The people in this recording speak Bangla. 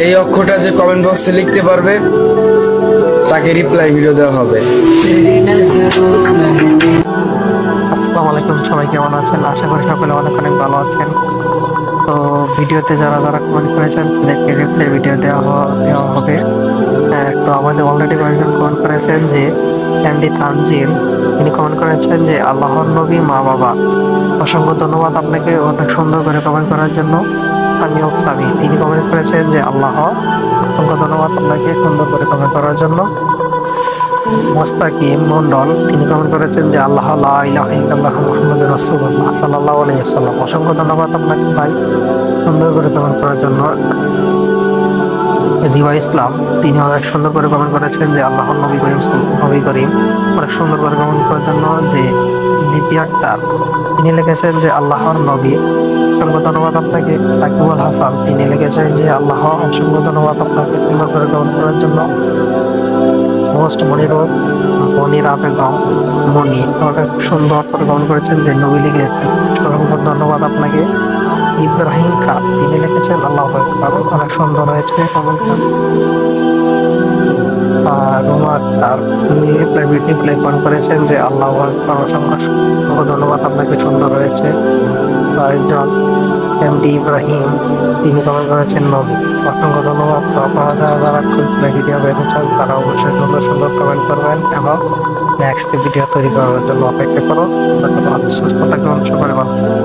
এই অক্ষরটা যে কমেন্ট বক্সে লিখতে পারবে তাকে রিপ্লাই ভিডিও দেওয়া হবে। আসসালামু আলাইকুম, সবাই কেমন আছেন? আশা করি সকলে অনেক অনেক ভালো আছেন। তো ভিডিওতে যারা যারা কমেন্ট করেছেন তাদেরকে রিপ্লাই ভিডিও দেওয়া হবে। তো আমাদের অলরেডি কয়েকজন কমেন্ট করেছেন যে এমডি তানজিল, তিনি কমেন্ট করেছেন যে আল্লাহর নবী মা বাবা। অসংখ্য ধন্যবাদ আপনাকে অনেক সুন্দর করে কমেন্ট করার জন্য। সামিউল সামি, তিনি কমেন্ট করেছেন যে আল্লাহ। অসংখ্য ধন্যবাদ আপনাকে সুন্দর করে কমেন্ট করার জন্য। মোস্তাকিম মন্ডল, তিনি কমেন্ট করেছেন যে আল্লাহ লা ইলাহা ইল্লাল্লাহু মুহাম্মাদুর রাসূলুল্লাহ সাল্লাল্লাহু আলাইহি ওয়াসাল্লাম। অসংখ্য ধন্যবাদ আপনাকে ভাই সুন্দর করে কমেন্ট করার জন্য। রিবা ইসলাম, তিনি অনেক সুন্দর করে কমেন্ট করেছেন যে আল্লাহর নবী করিম নবী করিম। অনেক সুন্দর করে কমেন্ট করার জন্য। যে লিপি আক্তার, তিনি লিখেছেন যে আল্লাহর নবী। অসংখ্য ধন্যবাদ আপনাকে। রাকিবুল হাসান, তিনি লিখেছেন যে আল্লাহ। অসংখ্য ধন্যবাদ আপনাকে সুন্দর করে কমেন্ট করার জন্য। মোস্ট মনিরা বেগম মনি অনেক সুন্দর করে কমেন্ট করেছেন যে নবী লিখেছেন। অসংখ্য ধন্যবাদ আপনাকে। ইব্রাহিম খান, তিনি লিখেছেন আল্লাহু আকবার। অনেক সুন্দর হয়েছে কমেন্টটা। রুমা আক্তার, তিনি রিপ্লাই কমেন্ট করেছেন যে আল্লাহু আকবার। অসংখ্য ধন্যবাদ আপনাকে, সুন্দর হয়েছে। একজন এমডি ইব্রাহিম, তিনি কমেন্ট করেছেন নবী। অসংখ্য ধন্যবাদ। তো আপনারা যারা যারা ভিডিও পেতে চান তারা অবশ্যই সুন্দর সুন্দর কমেন্ট করবেন এবং নেক্সট ভিডিও তৈরি করার জন্য অপেক্ষা করুন। ধন্যবাদ। সুস্থ থাকুন, সকলে ভালো থাকুন।